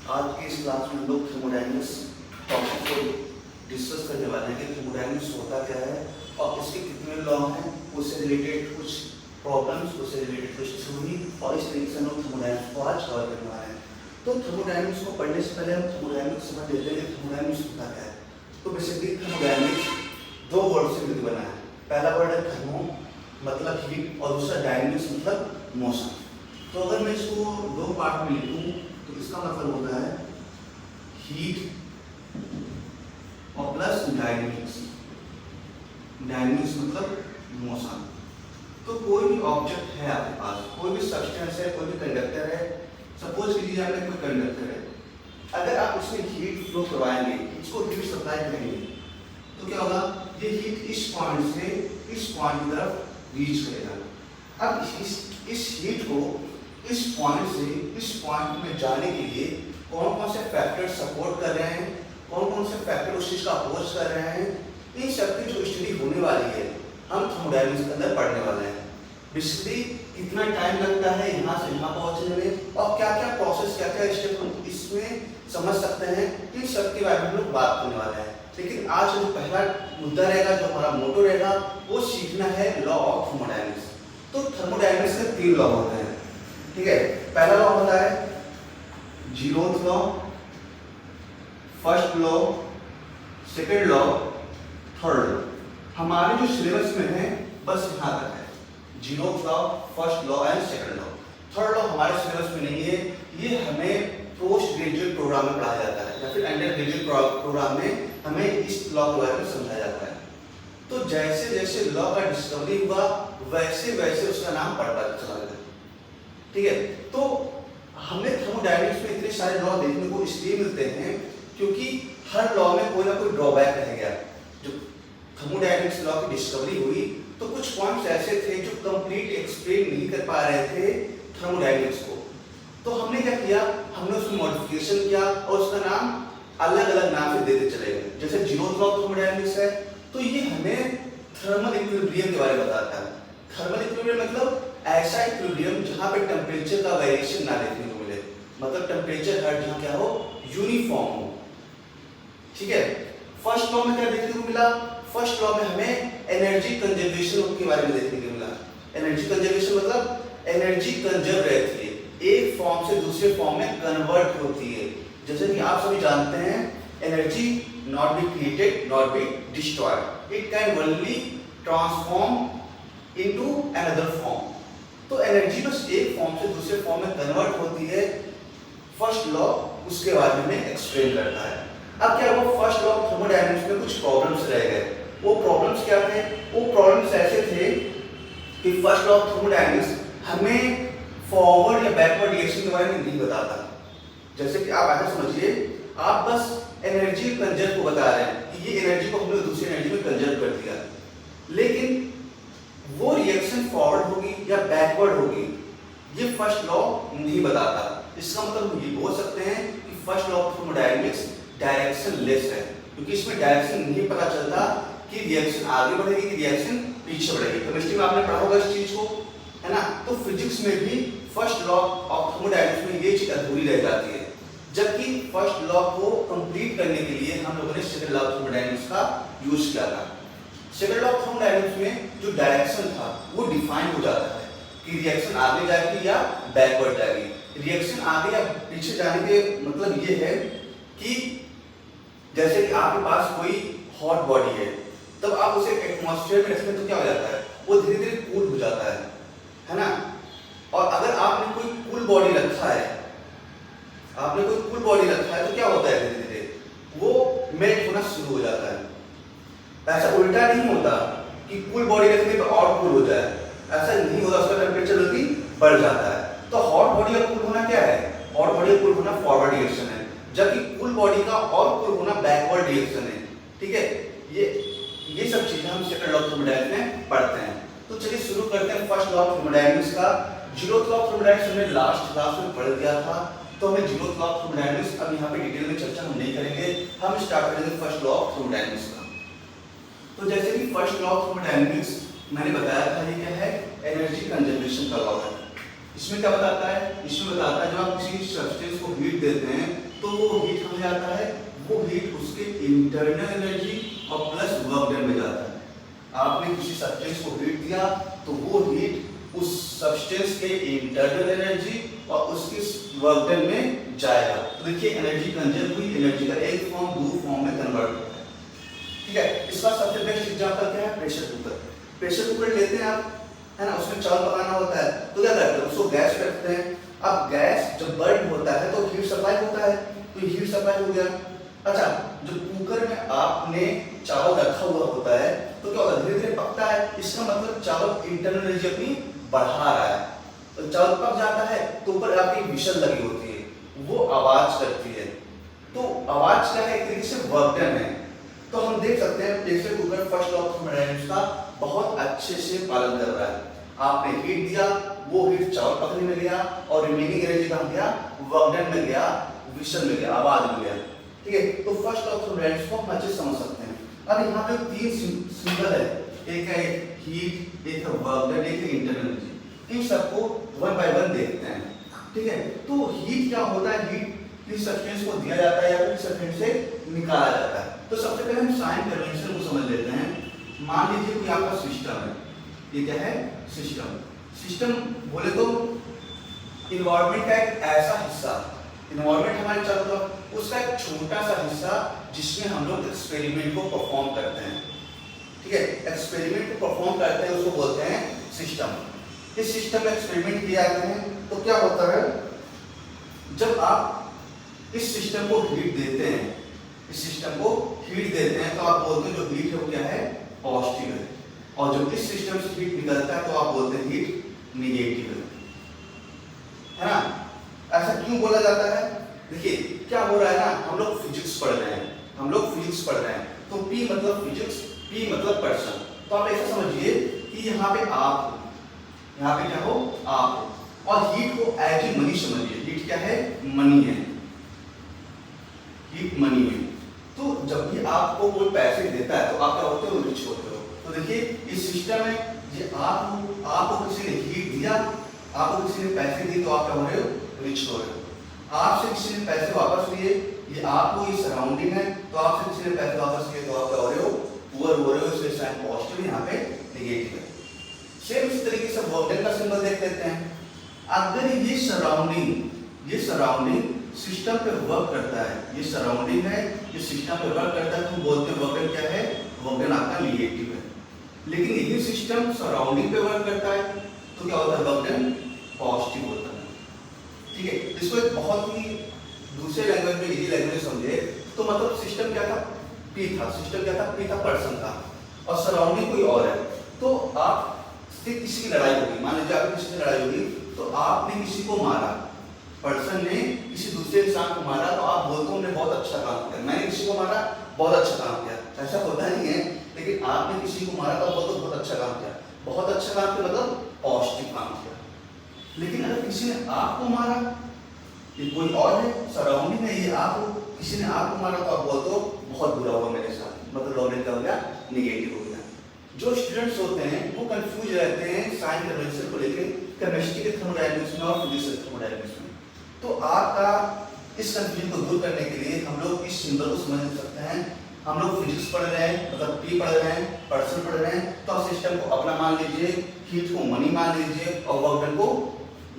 आज की इस क्लास में हम लोग थर्मोडायनेमिक्स टॉपिक को डिस्कस करने वाले हैं कि थर्मोडायनेमिक्स होता क्या है और इसके कितने लॉ हैं, उससे रिलेटेड कुछ प्रॉब्लम्स, उससे रिलेटेड कुछ थ्योरी, और इस तरीके से हम लोग थर्मोडायनेमिक्स को आज कवर करने वाले हैं। तो थर्मोडायनेमिक्स को पढ़ने से पहले हम थर्मोडायनेमिक्स समझ लेते हैं कि थर्मोडायनेमिक्स होता क्या है। तो बेसिकली थर्मोडायनेमिक्स दो वर्ड से मिलकर बना है। पहला वर्ड है थर्मो मतलब हीट और दूसरा डायनेमिक्स मतलब मोशन। तो अगर मैं इसको दो पार्ट में लिखूं तो इसका मतलब होता है हीट और प्लस डायनेमिक्स। डायनेमिक्स मतलब मोशन। तो कोई भी ऑब्जेक्ट है आपके पास, कोई भी सब्सटेंस है, कोई भी कंडक्टर है, सपोज कीजिए आपने कोई कंडक्टर है, अगर आप उसमें हीट फ्लो करवाएंगे, इसको हीट सप्लाई करेंगे, तो क्या होगा, ये हीट इस पॉइंट से इस पॉइंट की तरफ रीच करेगा। अब इस हीट को इस पॉइंट से इस पॉइंट में जाने के लिए कौन कौन से फैक्टर सपोर्ट कर रहे हैं, कौन कौन से फैक्टर उस चीज का अपोज कर रहे हैं, इन सब की जो स्टडी होने वाली है हम थर्मोडायनेमिक्स के अंदर पढ़ने वाले हैं। बेसिकली कितना टाइम लगता है यहाँ से यहाँ पहुँचने में और क्या क्या प्रोसेस, क्या क्या स्टेप हम इसमें समझ सकते हैं, इन सब के बारे में हम लोग बात करने वाले हैं। लेकिन आज जो पहला मुद्दा रहेगा, जो हमारा मोटो रहेगा, वो सीखना है लॉ ऑफ थर्मोडायनेमिक्स। तो थर्मोडायनेमिक्स के तीन लॉ होते हैं, ठीक है। पहला लॉ होता है zeroth law, first law, second law, third law. हमारे जो सिलेबस में है बस यहाँ तक है, zeroth law, first law and second law. Third law हमारे सिलेबस में नहीं है, ये हमें पोस्ट ग्रेजुएट प्रोग्राम में पढ़ाया जाता है या फिर अंडर ग्रेजुएट प्रोग्राम में हमें इस लॉ के बारे में समझाया जाता है। तो जैसे जैसे लॉ का डिस्कवरी हुआ वैसे वैसे उसका नाम पढ़ता चला गया, ठीक है। तो हमें थर्मोडायनेमिक्स में इतने सारे लॉ देखने को इसलिए मिलते हैं क्योंकि हर लॉ में कोई ना कोई ड्रॉबैक रह गया। जो थर्मोडायनेमिक्स लॉ की डिस्कवरी हुई तो कुछ पॉइंट्स ऐसे थे जो कंप्लीट एक्सप्लेन नहीं कर पा रहे थे थर्मोडायनेमिक्स को। तो हमने क्या किया, हमने उसमें मॉडिफिकेशन किया और उसका नाम अलग अलग नाम से देते चले गए। जैसे जीरोथ लॉ थर्मोडायनेमिक्स है तो ये हमें थर्मल इक्विलिब्रियम के बारे में बताता है। थर्मल इक्विलिब्रियम मतलब ऐसा इक्विलिब्रियम जहां पे टेम्परेचर का वेरिएशन ना देखने को मिले, मतलब टेम्परेचर हर जगह क्या हो, यूनिफॉर्म हो, ठीक है। फर्स्ट लॉ में क्या देखने को मिला, फर्स्ट लॉ में हमें एनर्जी कंजर्वेशन के बारे में देखने को मिला। एनर्जी कंजर्वेशन मतलब एनर्जी कंजर्व रहती है, एक फॉर्म से दूसरे फॉर्म में कन्वर्ट होती है। जैसे कि आप सभी जानते हैं energy not be created not be destroyed, it can only transform into another form. तो एनर्जी बस एक फॉर्म से दूसरे फॉर्म में कन्वर्ट होती है। फर्स्ट लॉ उसके बारे में एक्सप्लेन करता है। अब क्या हुआ, फर्स्ट लॉ ऑफ थर्मोडायनेमिक्स में कुछ प्रॉब्लम्स रह गए। वो प्रॉब्लम्स क्या थे, वो प्रॉब्लम्स ऐसे थे कि फर्स्ट लॉ ऑफ थर्मोडायनेमिक्स हमें फॉरवर्ड या बैकवर्ड रिएक्शन के बारे में नहीं बताता। जैसे कि आप ऐसा समझिए, आप बस एनर्जी कंजर्व को बता रहे हैं कि ये एनर्जी को हमने दूसरी एनर्जी में कंजर्व कर दिया, लेकिन वो रिएक्शन फॉरवर्ड होगी या बैकवर्ड होगी ये फर्स्ट लॉ नहीं बताता। इसका मतलब हम ये बोल सकते हैं कि first law of thermodynamics direction less है, क्योंकि इसमें डायरेक्शन नहीं पता चलता कि रिएक्शन आगे बढ़ेगी कि रिएक्शन पीछे बढ़ेगी। केमिस्ट्री में आपने पढ़ा होगा इस चीज को, है ना। तो फिजिक्स में भी फर्स्ट लॉ ऑफ थर्मोडायनेमिक्स में ये चीज अधूरी रह जाती है, जबकि फर्स्ट लॉ को कंप्लीट करने के लिए हम लोगों ने सेकंड लॉ ऑफ थर्मोडायनेमिक्स का यूज किया था। सेकंड लॉ ऑफ थर्मोडायनेमिक्स में जो डायरेक्शन था वो डिफाइन हो जाता है कि रिएक्शन आगे जाएगी या बैकवर्ड जाएगी। रिएक्शन आगे या पीछे जाने के मतलब ये है कि जैसे कि आपके पास कोई हॉट बॉडी है, तब आप उसे एटमॉस्फेयर में रखते हैं तो क्या हो जाता है, वो धीरे धीरे कूल हो जाता है ना। और अगर आपने कोई कूल बॉडी रखा है, आपने कोई कूल बॉडी रखा है तो क्या होता है, धीरे धीरे वो मेल्ट होना शुरू हो जाता है। ऐसा उल्टा नहीं होता कि कूल बॉडी रखने पर और कूल हो जाए, ऐसा नहीं होता, उसका टेम्परेचर जल्दी बढ़ जाता है। तो हॉट बॉडी का कूल होना क्या है, हॉट बॉडी का कूल होना फॉरवर्ड रिएक्शन है, जबकि कूल बॉडी का और कूल होना बैकवर्ड रिएक्शन है, ठीक है। ये सब चीजें हम सेकंड लॉ ऑफ थर्मोडायनेमिक्स में पढ़ते हैं। तो चलिए शुरू करते हैं फर्स्ट लॉ ऑफ थर्मोडायनेमिक्स का। जीरोथ लॉ ऑफ थर्मोडायनेमिक्स हमने लास्ट क्लास में पढ़ दिया था, तो हमें जीरोथ लॉ ऑफ थर्मोडायनेमिक्स अब यहाँ पे डिटेल में चर्चा हम नहीं करेंगे, हम स्टार्ट करेंगे फर्स्ट लॉ ऑफ थर्मोडायनेमिक्स का। तो जैसे कि फर्स्ट लॉ ऑफ थर्मोडायनेमिक्स मैंने बताया था, ये क्या है, एनर्जी कंजर्वेशन का लॉ है। इसमें क्या बताता है, इसमें बताता है जब आप किसी सब्सटेंस को हीट देते हैं तो वो हीट हमें आता है, वो हीट उसके इंटरनल एनर्जी और प्लस वर्क डन में जाता है। आपने किसी सब्सटेंस को हीट दिया तो वो हीट उस सब्सटेंस के इंटरनल एनर्जी और उसके वर्क डन में जाएगा। तो देखिए एनर्जी कंजर्व हुई, एनर्जी का एक फॉर्म दूसरे फॉर्म में कन्वर्ट होता है। ठीक है, इसका सबसे बेस्ट एग्जांपल क्या है? Pressure cooker. प्रेशर कुकर लेते हैं आप, है ना, उसमें चावल पकाना होता है तो क्या करते हैं? उसको गैस पे रखते हैं। अब गैस जब बर्न होता है तो हीट सप्लाई होता है, तो हीट सप्लाई हो गया। अच्छा, जो कुकर में आपने चावल रखा हुआ होता है तो क्या होता है? धीरे धीरे पकता है। इसका मतलब चावल इंटरनल एनर्जी अपनी बढ़ा रहा है। तो चावल पक जाता है तो ऊपर आपकी विशल लगी होती है, वो आवाज करती है। तो आवाज क्या है? एक तरीके से वर्क डन है। तो हम देख सकते हैं pressure cooker first law of thermodynamics का बहुत अच्छे से पालन कर रहा है। आपने हीट दिया, वो हीट चावल पकने में गया और रिमेनिंग एनर्जी कहाँ गया? वर्क डन में गया, विशल में गया, आवाज में गया। ठीक है, तो फर्स्ट लॉ ऑफ थर्मोडायनामिक्स को हम अच्छे से समझ सकते हैं। अब यहाँ पे तीन सिंबल है, एक है हीट, एक है वर्क डन, एक है इंटरनल एनर्जी। इन सबको वन बाय वन देखते हैं। ठीक है, तो हीट क्या होता है? हीट किस सब्सटेंस को दिया जाता है या फिर सब्सटेंस से निकाला जाता है। तो सबसे पहले हम साइन कन्वेंशन को समझ लेते हैं। मान लीजिए कोई आपका सिस्टम है, ये क्या है? सिस्टम। सिस्टम बोले तो इन्वायरमेंट का एक ऐसा हिस्सा, इन्वायरमेंट हमारे चारों तरफ, उसका एक छोटा सा हिस्सा जिसमें हम लोग एक्सपेरिमेंट को परफॉर्म करते हैं। ठीक है, एक्सपेरिमेंट को परफॉर्म करते हैं, उसको बोलते हैं सिस्टम। इस सिस्टम में एक्सपेरिमेंट किए जाते हैं तो क्या होता है? जब आप इस सिस्टम को हीट देते हैं, इस सिस्टम को हीट देते हैं तो आप बोलते हैं जो हीट है वो क्या है? पॉजिटिव है। और जब इस सिस्टम से हीट निकलता है तो आप बोलते हैं हीट निगेटिव है ना? ऐसा क्यों बोला जाता है? देखिए क्या हो रहा है ना, हम लोग फिजिक्स पढ़ रहे हैं, हम लोग फिजिक्स पढ़ रहे हैं, तो P मतलब फिजिक्स, P मतलब पर्सन। तो आप ऐसा समझिए कि यहाँ पे आप हो, यहाँ पे क्या हो? आप हो, और हीट को एज ए मनी समझिए। हीट क्या है? मनी है, हीट मनी है। तो जब भी आपको कोई पैसे देता है तो आप क्या होते हो? रिच होते हो। तो देखिए इस सिस्टम में ये आपको किसी ने हीट दिया, आपको किसी ने पैसे दिए तो आप क्या हो रहे हो? रिच हो रहे हो। आपसे किसी ने पैसे वापस लिए, ये आपको ये सराउंडिंग है, तो आपसे किसी ने पैसे वापस लिए तो आप क्या हो रहे हो? पुअर हो रहे हो। इसलिए साइन पॉजिटिव, यहाँ पे नेगेटिव है। सेम इस तरीके से वर्क डन का सिंबल देख लेते हैं। अगर ये सराउंडिंग सिस्टम पे वर्क करता है, ये सराउंडिंग है, ये सिस्टम पे वर्क करता है, तो हम बोलते हैं वर्क डन क्या है? वर्क डन आपका नेगेटिव है। लेकिन यही सिस्टम सराउंडिंग पे वर्क करता है तो क्या होता है? वर्क डन पॉजिटिव होता है। ठीक है, इसको एक बहुत ही दूसरे लैंग्वेज में, इजी लैंग्वेज समझे तो मतलब सिस्टम क्या था? P था। सिस्टम क्या था? P था, पर्सन था, और सराउंडिंग कोई और है। तो आप से किसी की लड़ाई होगी, मान लीजिए आपकी किसी से लड़ाई होगी तो आपने किसी को मारा, पर्सन ने किसी दूसरे इंसान को मारा, तो आप बोलते हो उन्होंने बहुत अच्छा काम किया, मैंने किसी को मारा, बहुत अच्छा काम किया। ऐसा होता नहीं है, लेकिन आपने किसी को मारा तो आप बोलते हो बहुत अच्छा काम किया। बहुत अच्छा काम किया मतलब पॉजिटिव काम किया। लेकिन अगर किसी ने आपको मारा, ये कोई और है, सराउंडिंग है, ये आप हो, किसी ने आपको मारा तो आप बोलते हो बहुत बुरा हुआ मेरे साथ, मतलब लॉन्ग क्या हो गया? निगेटिव हो गया। जो स्टूडेंट्स होते हैं वो कंफ्यूज रहते हैं साइन कन्वेंशन को लेकर, केमिस्ट्री के थर्मोडायनामिक्स में और फिजिक्स के थर्मोडायनामिक्स में। तो आपका इस कंफ्यूजन को दूर करने के लिए हम लोग इस सिंबल को समझ सकते हैं। हम लोग फिजिक्स पढ़ रहे हैं, मतलब P पढ़ रहे हैं, पर्सन पढ़ रहे हैं, तो सिस्टम को अपना मान लीजिए, हीट को मनी मान लीजिए, और वर्क डन को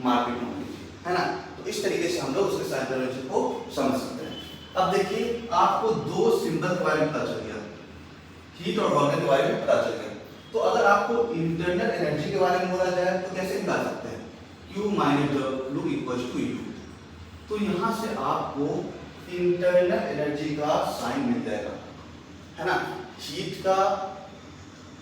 मार्केट मान लीजिए, है ना? तो इस तरीके से हम लोग उसके साइन कन्वेंशन को समझ सकते हैं। अब देखिए आपको दो सिंबल के बारे में पता चल गया, हीट और वर्क डन के बारे में पता चल गया। तो अगर आपको इंटरनल एनर्जी के बारे में बोला जाए तो कैसे निकाल सकते हैं? Q minus W equal to U। तो यहाँ से आपको इंटरनल एनर्जी का साइन मिल जाएगा, है ना? हीट का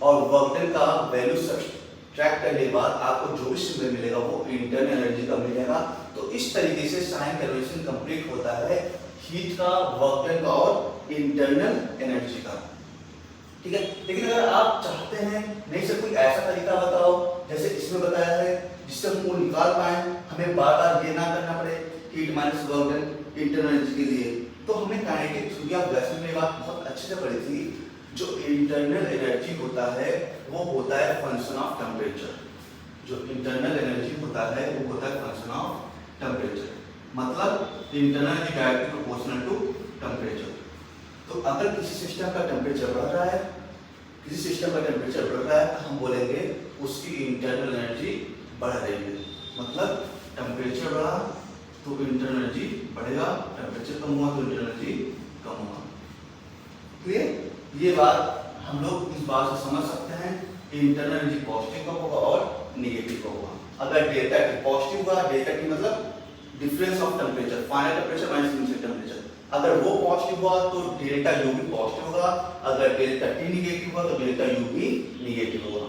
और वर्क डन का वैल्यू सब्ट्रैक्ट करने के बाद आपको जो भी सिंबल मिलेगा वो इंटरनल एनर्जी का मिलेगा। तो इस तरीके से साइन कन्वेंशन कंप्लीट होता है हीट का, वर्क डन का और इंटरनल एनर्जी का। ठीक है, लेकिन अगर आप चाहते हैं नहीं सर कोई ऐसा तरीका बताओ जैसे इसमें बताया है जिससे हम वो निकाल पाए, हमें बार बार ये ना करना पड़े heat minus work done internal energy के लिए, तो हमने काइनेटिक थ्योरी ऑफ गैसेस में बात बहुत अच्छे से पढ़ी थी। जो इंटरनल एनर्जी होता है वो होता है फंक्शन ऑफ टेम्परेचर। जो इंटरनल एनर्जी होता है वो होता है फंक्शन ऑफ टेम्परेचर। मतलब internal energy directly proportional to temperature. तो अगर किसी सिस्टम का टेम्परेचर बढ़ रहा है, किसी सिस्टम का टेम्परेचर बढ़ रहा है, तो हम बोलेंगे उसकी इंटरनल एनर्जी बढ़ रही है। मतलब टेम्परेचर बढ़ा तो इंटरनल एनर्जी बढ़ेगा, टेम्परेचर कम हुआ तो इंटरनल एनर्जी कम होगा। क्लियर? ये बात हम लोग इस बात से समझ सकते हैं कि इंटरनल एनर्जी पॉजिटिव कब होगा और नेगेटिव कब होगा। अगर डेल्टा टी पॉजिटिव हुआ, डेल्टा टी मतलब difference of temperature, final temperature minus initial temperature, अगर वो पॉजिटिव हुआ तो डेल्टा यू भी पॉजिटिव होगा, अगर डेल्टा टी नेगेटिव हुआ तो डेल्टा यू भी नेगेटिव होगा।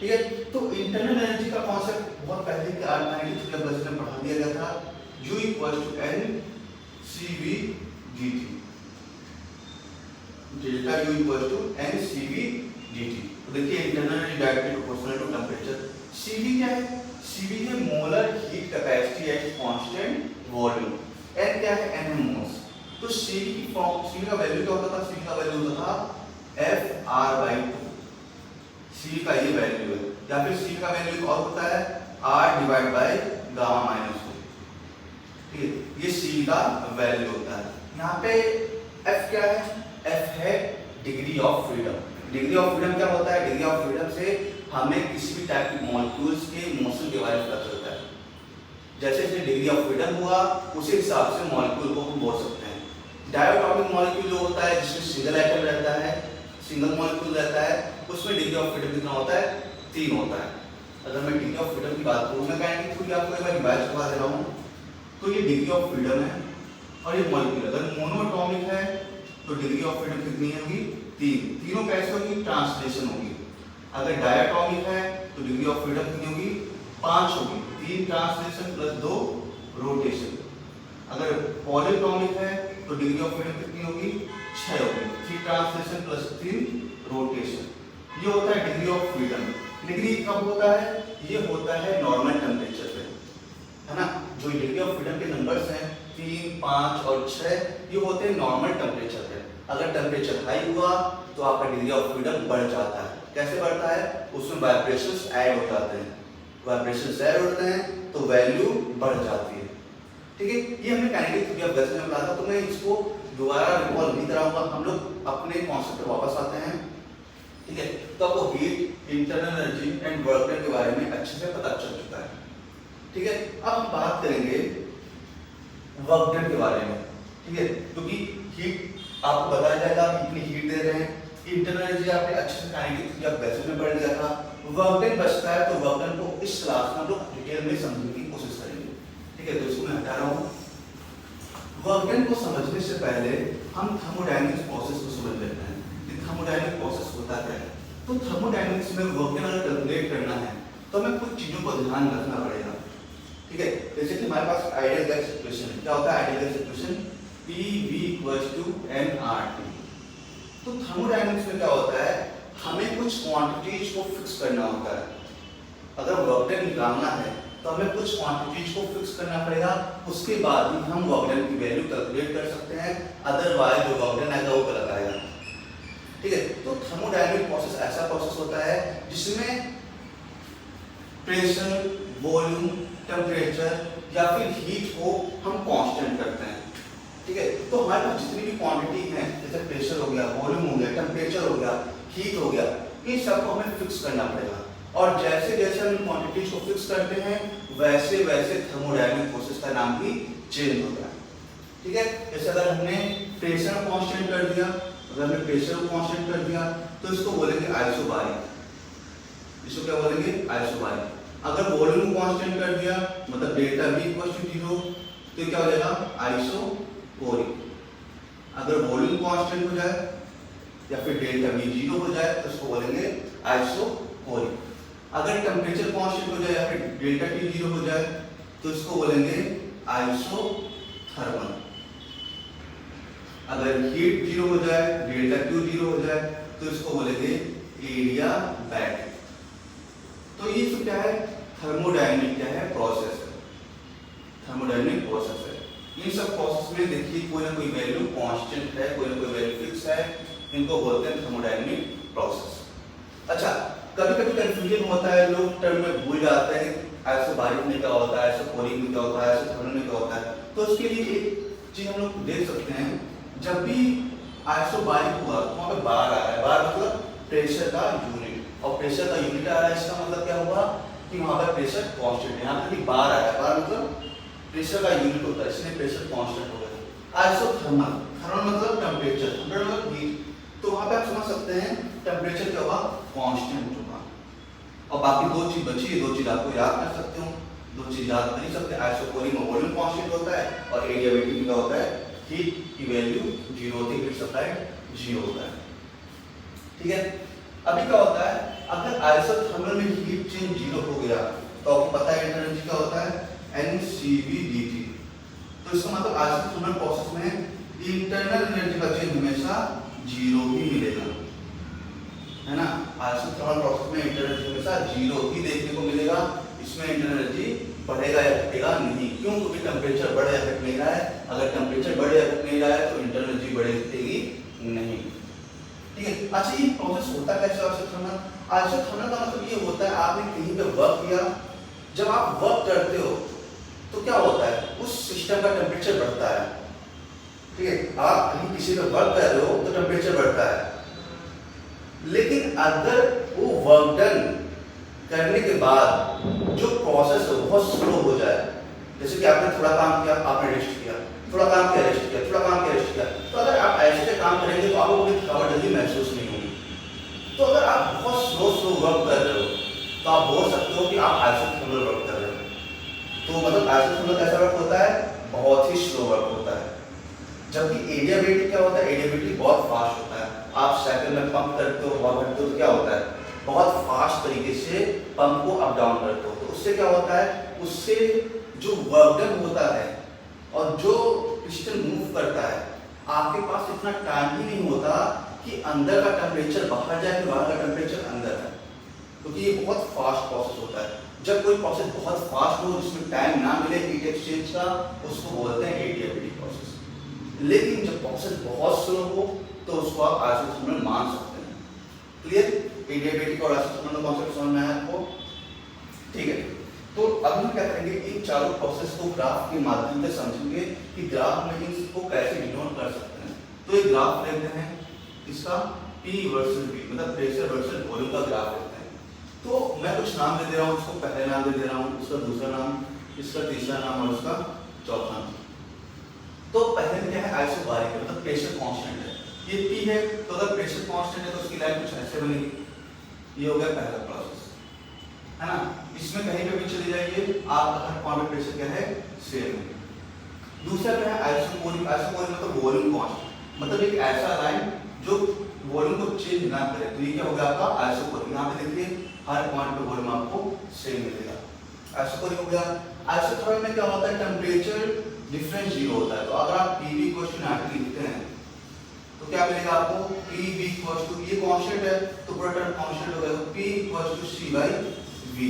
ठीक है? तो इंटरनल एनर्जी का कॉन्सेप्ट बहुत पहले के 1993 क्लास में पढ़ा दिया गया था। U = N CV dt, delta U = N CV dt। तो देखिए internal energy directly proportional to temperature. CV क्या है? CV है molar heat capacity at constant volume. N क्या है? Nm moles. तो CV की फॉर्म, CV का वैल्यू क्या होता था? CV का वैल्यू होता था FR/2। CV का ये वैल्यू है, या फिर CV का वैल्यू और होता है R/γ-2। ठीक है, ये CV का वैल्यू होता है। यहाँ पे F क्या है? F है degree of freedom. Degree of freedom क्या होता है? डिग्री ऑफ फ्रीडम से हमें किसी भी टाइप के मॉलिक्यूल्स के मोशन के बारे में पता चलता है। जैसे जैसे डिग्री ऑफ फ्रीडम हुआ उसी हिसाब से मॉलिक्यूल को हम बोल सकते हैं। डायटोमिक मॉलिक्यूल जो होता है जिसमें सिंगल एटम रहता है, सिंगल मॉलिक्यूल रहता है, उसमें डिग्री ऑफ फ्रीडम कितना होता है? 3 होता है। अगर मैं डिग्री ऑफ फ्रीडम की बात करूँ, मैं कहेंगे तो आपको एक बार रिवाइज करवा दे रहा हूँ। तो ये डिग्री ऑफ फ्रीडम है और ये मॉलिक्यूल अगर मोनोएटॉमिक है तो डिग्री ऑफ फ्रीडम कितनी होगी? 3। तीनों कैसे होगी? ट्रांसलेशन होगी। अगर डायटोमिक है तो डिग्री ऑफ फ्रीडम कितनी होगी? 5 होगी। 3 ट्रांसलेशन प्लस 2 रोटेशन। अगर पॉलीएटॉमिक है तो डिग्री ऑफ फ्रीडम कितनी होगी? 6 होगी। 3 ट्रांसलेशन प्लस 3 रोटेशन। ये होता है डिग्री ऑफ फ्रीडम। डिग्री कब होता है? ये होता है नॉर्मल टेम्परेचर पे, है ना। जो डिग्री ऑफ फ्रीडम के नंबर्स हैं 3, 5 और 6, ये होते हैं नॉर्मल टेम्परेचर पे। अगर टेम्परेचर हाई हुआ तो आपका डिग्री ऑफ फ्रीडम बढ़ जाता है। कैसे बढ़ता है? उसमें वाइब्रेशंस ऐड हो जाते हैं। वाइब्रेशंस ऐड होते हैं तो वैल्यू बढ़ जाती है। ठीक है, ये हमने काइनेटिक थ्योरी ऑफ गैसेस में पढ़ा था, तो मैं इसको दोबारा रिकॉल नहीं कराऊंगा। हम लोग अपने कॉन्सेप्ट पर वापस आते हैं। ठीक है, तो आपको heat, internal energy and work done के बारे में अच्छे से पता चल चुका है। ठीक है, अब हम बात करेंगे वर्क डन के बारे में। ठीक है, क्योंकि हीट आपको बताया जाएगा कितनी हीट दे रहे हैं। इंटरनल एनर्जी आपने अच्छे से काइनेटिक थ्योरी ऑफ गैसेस में पढ़ लिया था। वर्क डन बचता है, तो वर्क डन को इस क्लास में हम लोग डिटेल में समझने की कोशिश करेंगे। ठीक है, तो इसको मैं हटा रहा हूँ। वर्क डन को समझने से पहले हम थर्मोडायनामिक्स प्रोसेस को समझ लेते हैं कि थर्मोडायनामिक प्रोसेस होता क्या है। तो थर्मोडायनामिक्स में वर्क डन अगर कैलकुलेट करना है तो हमें कुछ चीजों को ध्यान रखना पड़ेगा। ठीक है, जैसे कि हमारे पास आइडियल गैस इक्वेशन क्या होता है? Ideal gas equation PV = nRT। तो थर्मोडायनामिक्स में क्या होता है? हमें कुछ क्वांटिटीज को फिक्स करना होता है। अगर वर्क डन निकालना है तो हमें कुछ क्वांटिटीज को फिक्स करना पड़ेगा, उसके बाद ही हम वर्क डन की वैल्यू कैलकुलेट कर सकते हैं। अदरवाइज जो वर्क डन आएगा वो गलत आएगा। ठीक है, तो थर्मोडायनामिक प्रोसेस ऐसा प्रोसेस होता है जिसमें प्रेशर, वॉल्यूम, टेम्परेचर या फिर हीट को हम कांस्टेंट करते हैं। ठीक है, तो हमारे पास जितनी भी क्वांटिटी है, जैसे प्रेशर हो गया, वॉल्यूम हो गया, टेम्परेचर हो गया, हीट हो गया, इन सबको हमें फिक्स करना पड़ेगा। और जैसे जैसे हम इन क्वांटिटीज को फिक्स करते हैं वैसे वैसे थर्मोडायनामिक प्रोसेस का नाम भी चेंज होता है। ठीक है, जैसे अगर हमने प्रेशर को कांस्टेंट कर दिया, अगर हमने प्रेशर को कांस्टेंट कर दिया तो इसको बोलेंगे आइसोबारिक। इसको क्या बोलेंगे? आइसोबारिक। अगर वॉल्यूम को कांस्टेंट कर दिया मतलब डेल्टा V = 0 तो क्या हो जाएगा? आइसोकोरिक। अगर वॉल्यूम कांस्टेंट हो जाए या फिर डेल्टा V 0 हो जाए तो इसको बोलेंगे आइसोकोरिक। अगर टेम्परेचर कांस्टेंट हो जाए या फिर डेल्टा T 0 हो जाए तो इसको बोलेंगे आइसोथर्मल। अगर हीट 0 हो जाए, डेल्टा Q 0 हो जाए तो इसको बोलेंगे एडियाबैटिक। तो ये सब क्या है? थर्मोडायनामिक क्या है? प्रोसेस है, थर्मोडायनामिक प्रोसेस है। इन सब प्रोसेस में देखिए कोई ना कोई वैल्यू कांस्टेंट है, कोई ना कोई वैल्यू फिक्स है, इनको बोलते हैं थर्मोडायनामिक प्रोसेस। अच्छा, कभी कभी कंफ्यूजन होता है, लोग टर्म में भूल जाते हैं आइसोबारिक में क्या होता है, आइसोकोरिक में क्या होता है, आइसोथर्मल में क्या होता है। तो उसके लिए एक चीज हम लोग देख सकते हैं, जब भी आइसोबारिक हुआ तो वहाँ पे बार आ रहा है, बार मतलब प्रेशर का यूनिट, और प्रेशर का यूनिट आ रहा है, इसका मतलब क्या हुआ कि वहाँ पर प्रेशर कांस्टेंट है। यहाँ पर भी बार आ रहा है, बार मतलब प्रेशर का यूनिट होता है, इसलिए प्रेशर कांस्टेंट हो गया। आइसोथर्मल, थर्मल मतलब टेम्परेचर, मतलब हीट, तो वहाँ पे आप समझ सकते हैं टेम्परेचर क्या होगा, कांस्टेंट होगा। और बाकी दो चीज बची है, दो चीज आपको याद कर सकते हो, दो चीज याद कर ही सकते हैं। आइसोकोरिक में वॉल्यूम कांस्टेंट होता है और एडियाबेटिक में क्या होता है, हीट की वैल्यू 0 होती है, हीट सप्लाइड 0 होता है। ठीक है, अभी क्या होता है, अगर आइसोथर्मल में हीट चेंज 0 हो गया तो आपको पता है इंटरनल एनर्जी क्या होता है, NCV/dt। तो इसका मतलब आइसोथर्मल प्रोसेस में इंटरनल एनर्जी का चेंज हमेशा 0 ही मिलेगा, है ना। आइसोथर्मल प्रोसेस में इंटरनल एनर्जी हमेशा 0 ही देखने को मिलेगा, इसमें इंटरनल एनर्जी बढ़ेगा या घटेगा नहीं। क्यों? क्योंकि टेम्परेचर बढ़े या घट नहीं रहा है। अगर टेम्परेचर बढ़े या घट नहीं रहा है तो इंटरनल एनर्जी बढ़ेगी नहीं। ठीक है, अच्छा ये प्रोसेस होता कैसे आइसोथर्मल? आइसोथर्मल का मतलब ये होता है, आपने कहीं पे वर्क किया, जब आप वर्क करते हो तो क्या होता है, उस सिस्टम का टेम्परेचर बढ़ता है। ठीक है, आप कहीं किसी पे वर्क कर रहे हो तो टेम्परेचर बढ़ता है, लेकिन अगर वो वर्क डन करने के बाद जो प्रोसेस है बहुत स्लो हो जाए, जैसे कि आपने थोड़ा काम किया, आपने रेस्ट किया, थोड़ा काम किया, रेस्ट किया, थोड़ा काम किया, रेस्ट किया, तो अगर आप ऐसे काम करेंगे तो आपको कोई थकावट जल्दी महसूस नहीं होगी। तो अगर आप बहुत स्लो वर्क कर रहे हो तो आप बोल सकते हो कि आप आइसोथर्मल वर्क कर रहे हो। तो मतलब आइसोथर्मल कैसा वर्क होता है, बहुत ही स्लो वर्क होता है। जबकि एडियाबेटिक क्या होता है, एडियाबेटिक बहुत फास्ट होता है। आप साइकिल में पंप करते हो, हवा भरते हो तो क्या होता है, बहुत फास्ट तरीके से पंप को अप डाउन करते हो, तो उससे क्या होता है, उससे जो वर्क डन होता है और जो पिस्टन मूव करता है, आपके पास इतना टाइम ही नहीं होता कि अंदर का टेम्परेचर बाहर जाए फिर बाहर का टेम्परेचर अंदर है, क्योंकि ये बहुत फास्ट प्रोसेस होता है। जब कोई प्रोसेस बहुत फास्ट हो जिसमें टाइम ना मिले हीट एक्सचेंज का, उसको बोलते हैं एडियाबेटिक प्रोसेस। लेकिन जब प्रोसेस बहुत स्लो हो तो उसको आप आइसोथर्मल मान सकते हैं। क्लियर? एडियाबेटिक और आइसोथर्मल का कॉन्सेप्ट समझ में आया आपको? ठीक है, तो अब हम क्या करेंगे, इन चारों प्रोसेस को ग्राफ के माध्यम से समझेंगे कि ग्राफ में इसको कैसे डिनोट कर सकते हैं। तो एक ग्राफ लेते हैं, इसका P वर्सेस V मतलब प्रेशर वर्सेस वॉल्यूम का ग्राफ लेते हैं। तो मैं कुछ नाम दे रहा हूँ, इसको पहले नाम दे रहा हूँ, इसका दूसरा नाम, इसका तीसरा नाम और इसका चौथा नाम। तो पहले में क्या है, आइसोबारिक मतलब प्रेशर कांस्टेंट है, ये P है, तो अगर प्रेशर कांस्टेंट है तो उसकी लाइन कुछ ऐसे बनेगी। ये हो गया पहला प्रोसेस, है ना। इसमें कहीं पे भी चले जाइए आप, हर पॉइंट पे प्रेशर क्या है, सेम है। दूसरा क्या है, आइसोकोरिक। आइसोकोरिक मतलब वॉल्यूम कांस्टेंट, मतलब एक ऐसा लाइन जो वॉल्यूम को चेंज ना करे, तो ये क्या हो गया आपका आइसोकोरिक। यहाँ पे देखिए हर पॉइंट पे वॉल्यूम आपको सेम मिलेगा, आइसोकोरिक हो गया। आइसोथर्मल में क्या होता है, टेम्परेचर डिफरेंस 0 होता है। तो अगर आप PV = लिखते हैं तो क्या मिलेगा आपको, PV = ये कांस्टेंट है तो पूरा टर्म कांस्टेंट हो गया, तो P = C/V।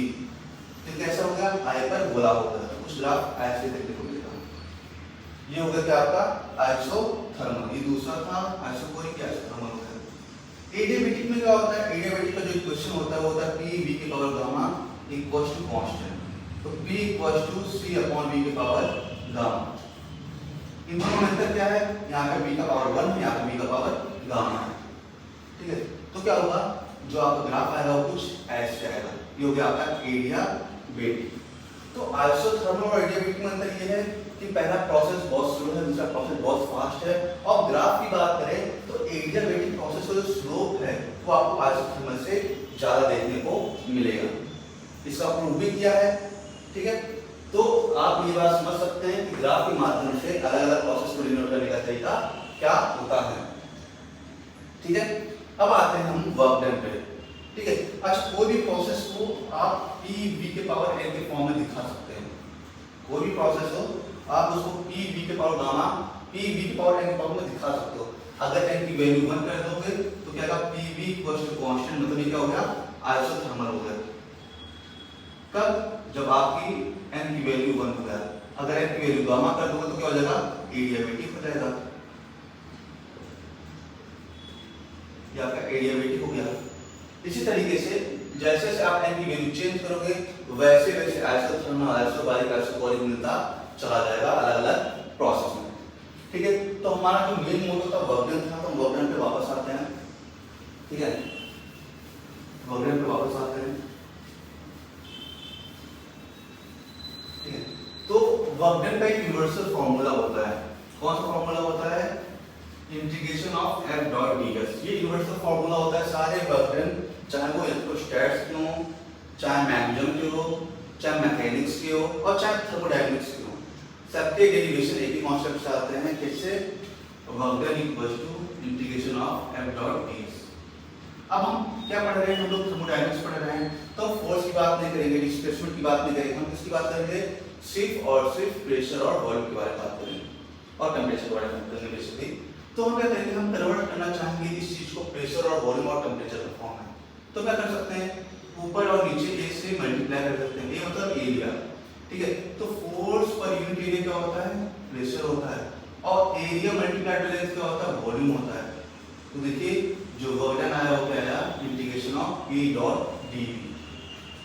तो कैसा हो गया, हाइपरबोला हो गया, कुछ ग्राफ ऐसे देखने को मिलेगा। ये हो गया क्या आपका आइसोथर्मल, ये दूसरा था आइसोकोरिक, आइसोथर्मल हो गया। एडियाबेटिक में क्या होता है, एडियाबेटिक का जो इक्वेशन होता है वो होता है PV की power gamma equals to constant, तो P इक्वल्स टू C/V की पावर गामा। इन दोनों में अंतर क्या है, यहाँ पे V का पावर 1 है, यहाँ पे V का पावर गामा है। ठीक है, तो क्या होगा, जो आपका ग्राफ आएगा वो कुछ ऐसे आएगा। ये हो गया आपका एडियाबेटिक। तो आइसोथर्मल और एडियाबेटिक में अंतर ये है कि पहला प्रोसेस बहुत स्लो है, दूसरा प्रोसेस बहुत फास्ट है। और ग्राफ की बात करें तो एडियाबेटिक प्रोसेस का जो स्लोप है वो आपको आइसोथर्मल से ज्यादा देखने को मिलेगा। इसका प्रूव भी किया है। ठीक है, तो आप ये बात समझ सकते हैं कि ग्राफ के माध्यम से अलग अलग प्रोसेस को डिनोट करने का तरीका क्या होता है। ठीक है, अब आते हैं हम वर्क डन पे। ठीक है, अच्छा कोई भी प्रोसेस को आप PV के पावर n के फॉर्म में दिखा सकते हैं। कोई भी प्रोसेस हो आप उसको PV के पावर गामा PV के पावर n के फॉर्म में दिखा सकते हो। अगर n की वैल्यू 1 कर दोगे तो क्या होगा, PV कांस्टेंट, मतलब ये क्या हो गया, आइसोथर्मल हो गया। कब, जब आपकी n की वैल्यू 1 हो गया। अगर n की वैल्यू गामा कर दोगे तो क्या हो जाएगा, एडियाबेटिक हो जाएगा। ये आपका एडियाबेटिक हो गया। इसी तरीके से जैसे जैसे आप n की वैल्यू चेंज करोगे वैसे वैसे आइसोथर्मल, आइसोबारिक, आइसोकोरिक मिलता चला जाएगा अलग अलग प्रोसेस में। ठीक है, तो हमारा जो मेन मोटो था वर्क डन था, तो हम वर्क डन पे वापस आते हैं। ठीक है, वर्क डन पे वापस आते हैं। ठीक है, तो वर्क डन का एक यूनिवर्सल फॉर्मूला होता है। कौन सा फॉर्मूला होता है? Integration of f dot ds। ये यूनिवर्सल फॉर्मूला होता है सारे वर्क डन, चाहे वो इलेक्ट्रोस्टैट्स के हो, चाहे मैग्नेटिज्म के हो, चाहे मैकेनिक्स के हो और चाहे थर्मोडायनामिक्स के हो, सबके डेरिवेशन एक ही कॉन्सेप्ट से आते हैं। कैसे? Work done equals to integration of f dot ds। अब हम क्या पढ़ रहे हैं? हम लोग थर्मोडायनामिक्स पढ़ रहे हैं, तो फोर्स की बात नहीं करेंगे, डिस्प्लेसमेंट की बात नहीं करेंगे, हम किसकी बात करेंगे? सिर्फ और सिर्फ प्रेशर और वॉल्यूम के बारे में बात करेंगे और टेम्परेचर के बारे में बात करेंगे बेसिकली। तो हम क्या करेंगे? हम कन्वर्ट करना चाहेंगे इस चीज को प्रेशर और वॉल्यूम और टेम्परेचर का फॉर्म में। तो क्या कर सकते हैं? ऊपर और नीचे ए से मल्टीप्लाई कर सकते हैं। ए मतलब एरिया। ठीक है, तो फोर्स पर यूनिट एरिया क्या होता है? प्रेशर होता है, और एरिया मल्टीप्लाई बाय लेंथ क्या होता है? वॉल्यूम होता है। तो देखिए जो वर्क डन आया वो क्या आया? Integration of P dot dV।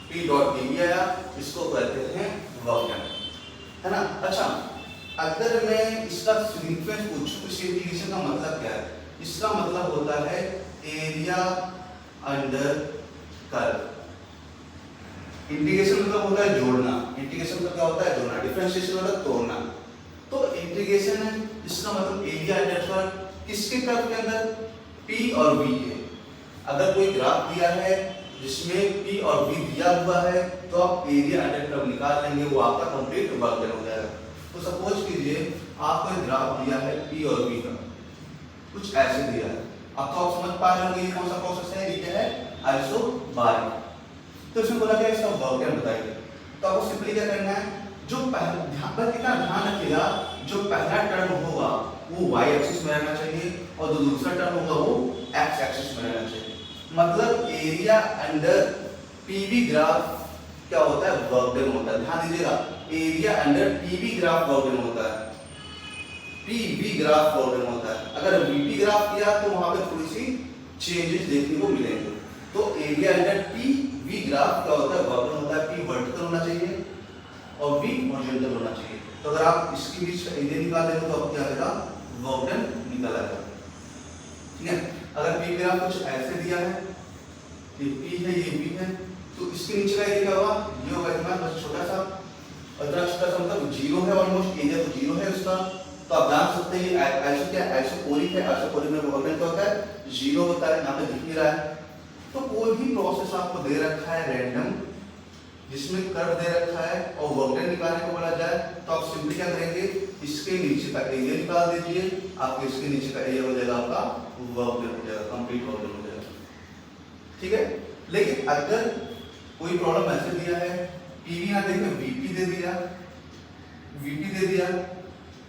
P dot dV आया, इसको कहते हैं वर्क डन, है ना। अच्छा, अगर मैं इसका सिग्निफिकेंस पूछूं इस इंटीग्रेशन का मतलब क्या है? इसका मतलब होता है एरिया अंडर कर्व। इंटीग्रेशन मतलब होता है जोड़ना। इंटीग्रेशन मतलब क्या होता है? जोड़ना। डिफरेंशिएशन मतलब तोड़ना। तो इंटीग्रेशन है, इसका मतलब एरिया अंडर कर्व। किसके कर्व के अंदर? P और V के। अगर कोई ग्राफ दिया है जिसमें P और V दिया हुआ है तो आप एरिया अंडर कर्व निकाल लेंगे, वो आपका कंप्लीट वर्क डन हो जाएगा। तो सपोज कीजिए आपको एक ग्राफ दिया है P और V का, कुछ ऐसे दिया है। अब तो आप समझ पा रहे होंगे ये कौन सा प्रोसेस है? ये क्या है? आइसोबारिक। तो इसमें बोला गया इसका वर्क डन बताइए। तो आपको सिंपली क्या करना है? जो ध्यान पर कितना ध्यान रखिएगा, जो पहला टर्म होगा वो y एक्सिस में रहना चाहिए और जो दूसरा टर्म होगा वो x एक्सिस में रहना चाहिए। मतलब एरिया अंडर PV ग्राफ क्या होता है? वर्क डन होता है। ध्यान दीजिएगा, area under PV graph work done होता है। PV ग्राफ वर्क डन होता है। अगर VP ग्राफ किया तो वहां पे थोड़ी सी चेंजेस देखने को मिलेंगे। तो एरिया अंडर PV ग्राफ क्या होता है? वर्क डन होता है। P वर्टिकल होना चाहिए और V हॉरिजॉन्टल होना चाहिए। तो अगर आप इसके बीच का एरिया निकाल लेंगे तो आपको क्या आएगा? वर्क डन निकल आएगा। ठीक है, अगर P ग्राफ कुछ ऐसे दिया है, ये P है, ये V है, तो इसके नीचे का एरिया क्या होगा? ये होगा इतना बस छोटा सा, और इतना छोटा सा मतलब जीरो है, ऑलमोस्ट एरिया तो जीरो है उसका। तो आप जान सकते हैं आइसो क्या? आइसोकोरिक है। आइसोकोरिक में वर्क डन क्या होता है? जीरो होता है। यहाँ पे दिख नहीं रहा है। तो कोई भी प्रोसेस आपको दे रखा है रैंडम, जिसमें कर्व दे रखा है और वर्क डन निकालने को बोला जाए, तो आप सिंपली क्या करेंगे? इसके नीचे का एरिया निकाल दीजिए, आपके इसके नीचे का एरिया हो जाएगा आपका वर्क डन हो जाएगा, कंप्लीट वर्क डन हो जाएगा। ठीक है, लेकिन अगर कोई प्रॉब्लम ऐसे दिया है, PV यहाँ देखिए VP दे दिया, VP दे दिया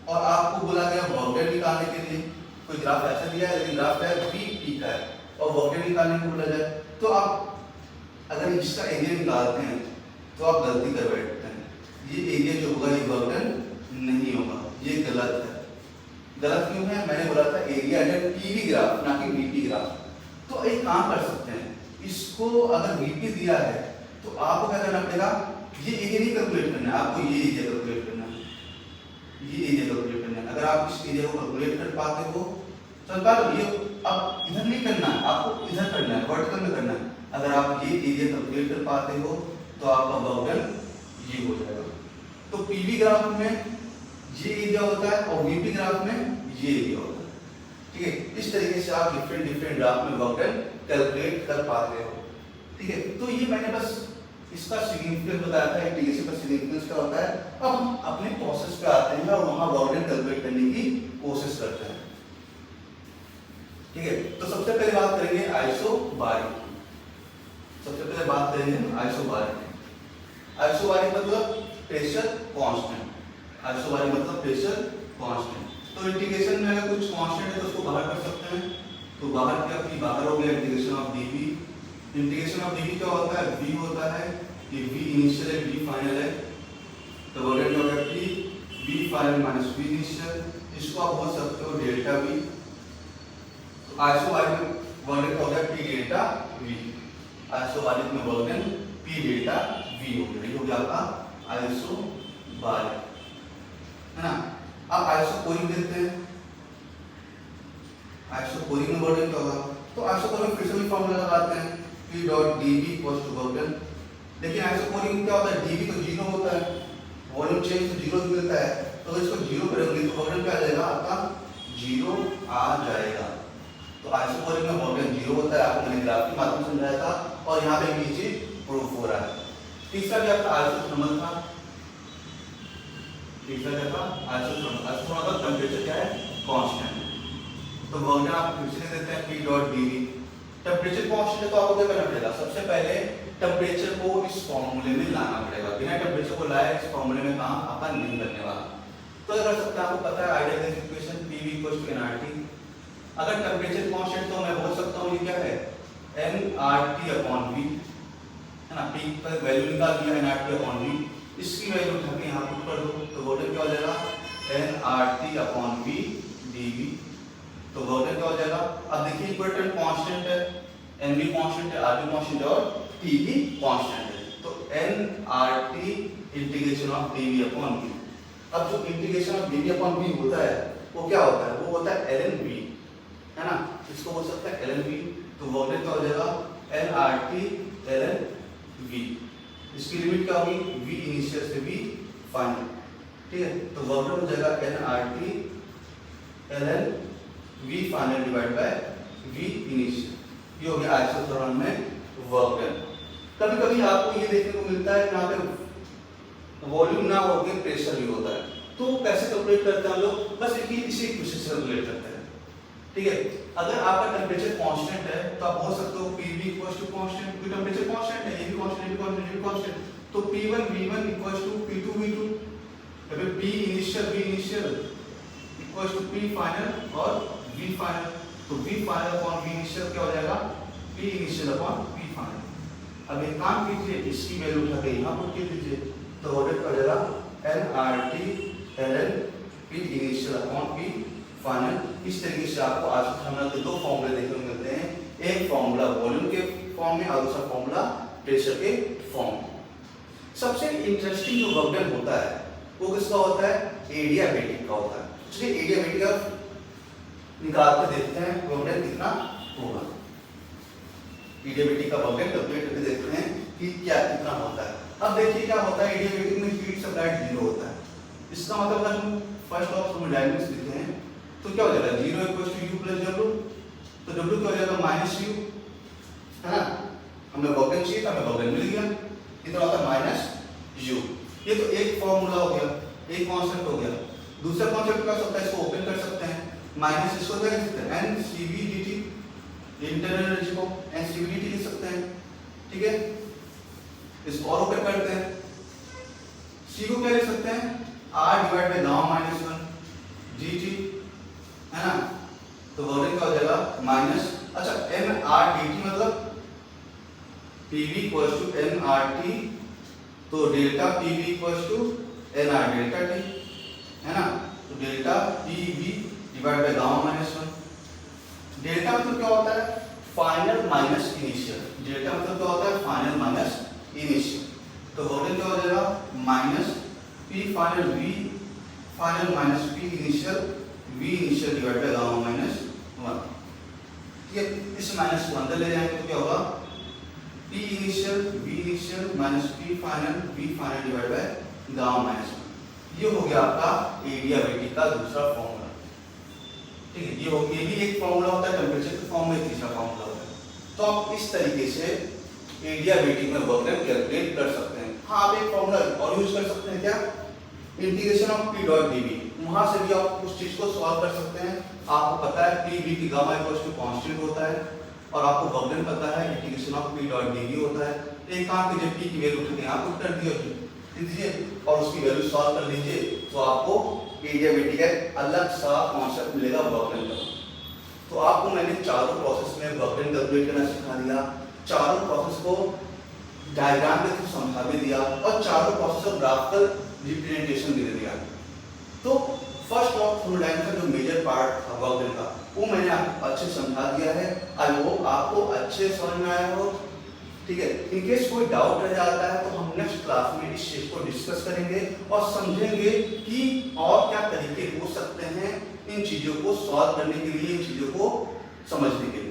और आपको बोला गया वर्क डन निकालने के लिए। कोई ग्राफ ऐसा दिया है लेकिन ग्राफ क्या है? VP का है और वर्क डन निकालने को बोला जाए, तो आप अगर इसका एरिया निकालते हैं तो आप गलती कर बैठते हैं। ये एरिया जो होगा ये वर्क डन नहीं होगा, ये गलत है। गलत क्यों है? मैंने बोला था एरिया अंडर PV ग्राफ ना कि VP ग्राफ। तो एक काम कर सकते हैं, इसको अगर VP दिया है तो आपको क्या करना पड़ेगा? ये एरिया नहीं कैलकुलेट करना है, आपको ये एरिया कैलकुलेट करना है, ये एरिया कैलकुलेट करना है। अगर आप इस एरिया को कैलकुलेट कर पाते हो तो ये अब इधर नहीं करना है, आपको इधर करना है, वर्टिकल में करना है। अगर आप ये एरिया कैलकुलेट कर पाते हो तो आपका वर्क डन ये हो जाएगा। तो PV ग्राफ में ये एरिया होता है और VP ग्राफ में ये एरिया होता है। ठीक है, इस तरीके से आप डिफरेंट ग्राफ में वर्क डन कैलकुलेट कर पाते हो। ठीक है, तो ये मैंने बस इसका सिग्निफिकेंस बताया था, इंटीग्रेशन का सिग्निफिकेंस क्या होता है। अब हम अपने प्रोसेस पे आते हैं और वहां वर्क डन कैलकुलेट करने की कोशिश करते हैं। ठीक है, तो सबसे पहले बात करेंगे आइसोबारिक। सबसे पहले बात करेंगे आइसोबारिक। आइसोबारिक मतलब प्रेशर कांस्टेंट। आइसोबारिक मतलब प्रेशर कांस्टेंट। तो इंटीग्रेशन में अगर कुछ कांस्टेंट है तो उसको बाहर कर सकते हैं। तो बाहर क्या? P बाहर हो गया, integration of dV। Integration of dV क्या होता है? V होता है, ये V इनिशियल है, V फाइनल है। तो वर्क डन हो गया V final minus V initial, इसको आप बोल सकते हो डेल्टा V। तो आइसोबारिक में वर्क डन हो गया P डेल्टा V। आइसोबारिक में work done P delta V हो गया, ये हो गया आपका आइसोबारिक, है ना। अब आइसोकोरिक देखते हैं, आइसोकोरिक में वर्क डन क्या होगा, तो आइसोकोरिक फिर से भी फॉर्मूला लगाते हैं P dot dV equals to work done. लेकिन आइसोकोरिक में क्या होता है, dV तो जीरो होता है, वॉल्यूम चेंज तो जीरो मिलता है, तो अगर इसको जीरो करेंगे तो वर्क डन क्या आ जाएगा आपका जीरो आ जाएगा। तो आइसोकोरिक में वर्क डन जीरो होता है, आपको मैंने ग्राफ के माध्यम से समझाया था, और यहाँ पे ये चीज प्रूफ हो रहा है। तीसरा भी आपका आइसोथर्मल था, तीसरा क्या था आइसोथर्मल। आइसोथर्मल का टेम्परेचर क्या है कांस्टेंट, तो वर्क डन आप फिर से देते हैं P dot dV। Temperature constant है तो आपको क्या करना पड़ेगा, सबसे पहले टेम्परेचर को इस फॉर्मूले में लाना पड़ेगा, बिना टेम्परेचर को लाए इस फॉर्मूले में काम अपन नहीं करने वाला। तो अगर सकते हैं, आपको पता है ideal gas equation PV equals to nRT। अगर टेम्परेचर कांस्टेंट तो मैं बोल सकता हूँ ये क्या है nRT अपॉन V, है ना। P पर वैल्यू निकाल दिया nRT अपॉन V, इसकी वैल्यू उठा के यहाँ पुट कर दो, तो वोल्टेज क्या हो जाएगा nRT अपॉन V dV, तो वोल्टेज क्या हो जाएगा। अब देखिए इक्वेटर कांस्टेंट है, NV कांस्टेंट है, RV कांस्टेंट है और T भी कांस्टेंट है, तो nRT integration of dV upon V। अब जो integration of dV upon V होता है वो क्या होता है, वो होता है ln V, है ना, इसको बोल सकते हैं ln V। तो वोल्टेज क्या हो जाएगा nRT ln V, इसकी लिमिट क्या होगी V इनिशियल से V फाइनल, ठीक है। तो वोल्टेज हो जाएगा nRT ln V final divide by V initial, ये हो गया आइसोथर्मल में वर्क डन। कभी कभी आपको ये देखने को मिलता है यहाँ पे वॉल्यूम ना होके प्रेशर भी होता है, तो कैसे कैलकुलेट करते हैं हम लोग, बस इसी इक्वेशन से कैलकुलेट करते हैं, ठीक है। अगर आपका टेम्परेचर कांस्टेंट है तो आप बोल सकते हो PV इक्वल्स टू कांस्टेंट, क्योंकि टेम्परेचर कांस्टेंट है, ये भी कांस्टेंट, ये भी कांस्टेंट, ये भी कांस्टेंट, तो P1 V1 equals to P2 V2, या फिर P initial V initial equals to P final और V फाइनल, तो V final upon V initial क्या हो जाएगा P initial upon P final. अब एक काम कीजिए, इसकी वैल्यू उठा के यहाँ पुट कर दीजिए, तो वोल्टेज क्या हो जाएगा nRT ln P initial upon P final. इस तरीके से आपको आइसोथर्मल के दो फॉर्मूले देखने को मिलते हैं, एक फॉर्मूला वॉल्यूम के फॉर्म में और दूसरा फॉर्मूला प्रेशर के फॉर्म में। सबसे इंटरेस्टिंग जो वर्क डन होता है वो किसका होता है, एडियाबेटिक का होता है। चलिए एडियाबेटिक का निकाल के देखते हैं वर्क डन कितना होगा। एडियाबेटिक का वर्क डन कैलकुलेट करके देखते हैं कि क्या कितना होता है। अब देखिए क्या होता है, एडियाबेटिक में हीट सप्लाइड जीरो होता है, इसका मतलब अगर हम फर्स्ट ऑफ थर्मोडायनामिक्स लिखते हैं तो क्या हो जाएगा zero equals to U plus W, तो W क्या हो जाएगा माइनस U, है ना। हमें वर्क डन चाहिए था, हमें वर्क डन मिल गया, कितना होता है माइनस U। ये तो एक फॉर्मूला हो गया, एक कांस्टेंट हो गया। दूसरा कांस्टेंट क्या हो सकता है, इसको ओपन कर सकते हैं, माइनस इसको क्या लिख सकते हैं NCV dt, इंटरनल एनर्जी को NCV dt लिख सकते हैं, ठीक है। इसको और ओपन करते हैं, C को क्या लिख सकते हैं R divide by gamma minus 1 dt, है ना। तो वोल्टेज क्या हो जाएगा माइनस, अच्छा nR dt मतलब PV इक्वल्स टू nRT, तो delta PV equals to nR delta T, है ना। तो delta PV divide by gamma minus 1। Delta मतलब क्या होता है फाइनल माइनस इनिशियल, डेल्टा मतलब क्या होता है फाइनल माइनस इनिशियल, तो वोल्टेज क्या हो जाएगा minus P final V final minus P initial V initial divide by gamma minus 1, ठीक है। इस माइनस को अंदर ले जाएंगे तो क्या होगा P initial V initial minus P final V final divide by gamma minus 1। ये हो गया आपका एडियाबेटिक का दूसरा फॉर्मूला, ठीक है। ये भी एक फॉर्मूला होता है टेम्परेचर के फॉर्म में, तीसरा फॉर्मूला होता है। तो आप इस तरीके से एडियाबेटिक में वर्क डन कैलकुलेट कर सकते हैं। हाँ, आप एक फॉर्मूला और यूज कर सकते हैं, क्या integration of P dot dV, वहां से भी आप उस चीज को सॉल्व कर सकते हैं। आपको पता है PV की गामा इक्वल्स टू कांस्टेंट होता है, और आपको वर्क डन पता है integration of P dot dV होता है। एक काम कीजिए, P की वैल्यू उठा के यहाँ पुट कर दीजिए और उसकी वैल्यू सॉल्व कर लीजिए, तो आपको एडियाबेटिक का अलग सा कॉन्सेप्ट मिलेगा वर्क डन का। तो आपको मैंने चारों प्रोसेस में वर्क डन कैलकुलेट करना सिखा दिया, चारों प्रोसेस को डायग्राम के थ्रू समझा भी दिया, और चारों प्रोसेस को ग्राफिकल रिप्रेजेंटेशन भी दे दिया। तो फर्स्ट ऑफ थर्मोडायनामिक्स का जो मेजर पार्ट था वर्क डन का, वो मैंने आपको अच्छे समझा दिया है। आई होप आपको अच्छे समझ में आया हो, ठीक है। इन केस कोई डाउट रह जाता है तो हम नेक्स्ट क्लास में इस चीज को डिस्कस करेंगे और समझेंगे कि और क्या तरीके हो सकते हैं इन चीजों को सॉल्व करने के लिए, इन चीजों को समझने के लिए।